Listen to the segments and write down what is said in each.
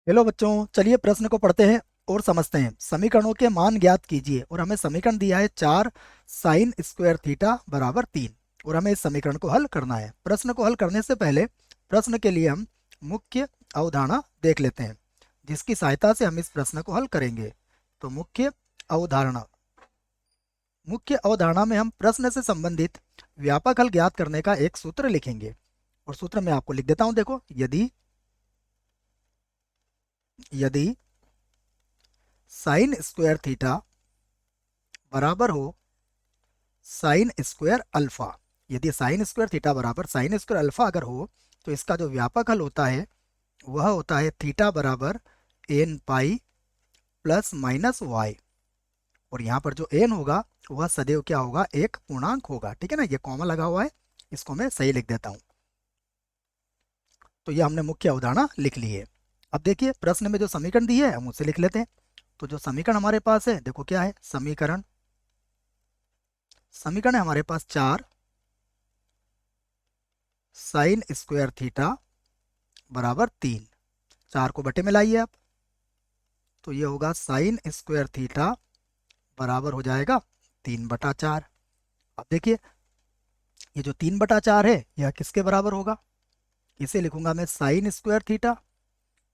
Hello बच्चों, चलिए प्रश्न को पढ़ते हैं और समझते हैं। समीकरणों के मान ज्ञात कीजिए। और हमें समीकरण दिया है 4 साइन स्क्वायर थीटा बराबर 3 और हमें इस समीकरण को हल करना है। प्रश्न को हल करने से पहले प्रश्न के लिए हम मुख्य अवधारणा देख लेते हैं, जिसकी सहायता से हम इस प्रश्न को हल करेंगे। तो अवधारणा मुख्य अवधारणा में हम प्रश्न से संबंधित व्यापक हल ज्ञात करने का एक सूत्र लिखेंगे। और सूत्र मैं आपको लिख देता हूं। देखो, यदि यदि साइन स्क्वायर थीटा बराबर हो साइन स्क्वायर अल्फा, यदि साइन स्क्वायर थीटा बराबर साइन स्क्वायर अल्फा अगर हो, तो इसका जो व्यापक हल होता है वह होता है थीटा बराबर n pi plus minus y. और यहाँ पर जो एन होगा वह सदैव क्या होगा, एक पूर्णांक होगा। ठीक है ना, ये कॉमा लगा हुआ है, इसको मैं सही लिख देता हूँ। तो ये हमने मुख्य अवधारणा लिख ली है। अब देखिए, प्रश्न में जो समीकरण दी है हम उसे लिख लेते हैं। तो जो समीकरण हमारे पास है, देखो क्या है समीकरण समीकरण है हमारे पास 4 साइन स्क्वायर थीटा बराबर 3। 4 को बटे में लाइए आप, तो ये होगा साइन स्क्वायर थीटा बराबर हो जाएगा 3/4। अब देखिए, ये जो 3/4 है यह किसके बराबर होगा, इसे लिखूंगा मैं साइन स्क्वायर थीटा,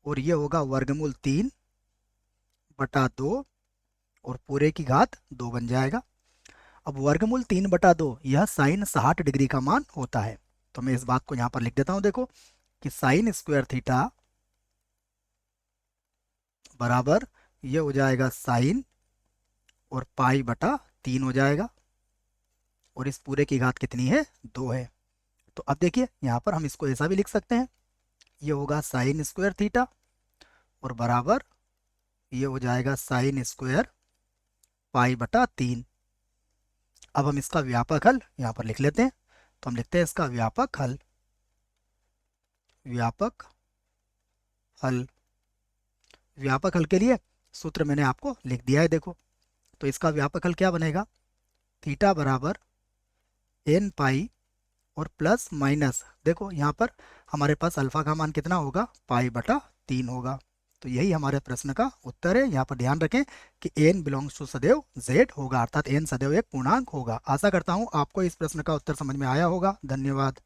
और ये होगा वर्गमूल 3/2 और पूरे की घात 2 बन जाएगा। अब वर्गमूल 3/2 यह साइन 60 डिग्री का मान होता है। तो मैं इस बात को यहाँ पर लिख देता हूँ। देखो कि साइन स्क्वायर थीटा बराबर ये हो जाएगा साइन और पाई/3 हो जाएगा, और इस पूरे की घात कितनी है, 2 है। तो अब देखिए, यहाँ पर हम इसको ऐसा भी लिख सकते हैं, ये होगा साइन स्क्वायर थीटा और बराबर ये हो जाएगा साइन स्क्वायर पाई/3। अब हम इसका व्यापक हल यहाँ पर लिख लेते हैं। तो हम लिखते हैं इसका व्यापक हल व्यापक हल के लिए सूत्र मैंने आपको लिख दिया है। देखो, तो इसका व्यापक हल क्या बनेगा, थीटा बराबर एन पाई और प्लस माइनस, देखो यहाँ पर हमारे पास अल्फा का मान कितना होगा, पाई/3 होगा। तो यही हमारे प्रश्न का उत्तर है। यहाँ पर ध्यान रखें कि एन बिलोंग्स टू सदैव जेड होगा, अर्थात एन सदैव एक पूर्णांक होगा। आशा करता हूँ आपको इस प्रश्न का उत्तर समझ में आया होगा। धन्यवाद।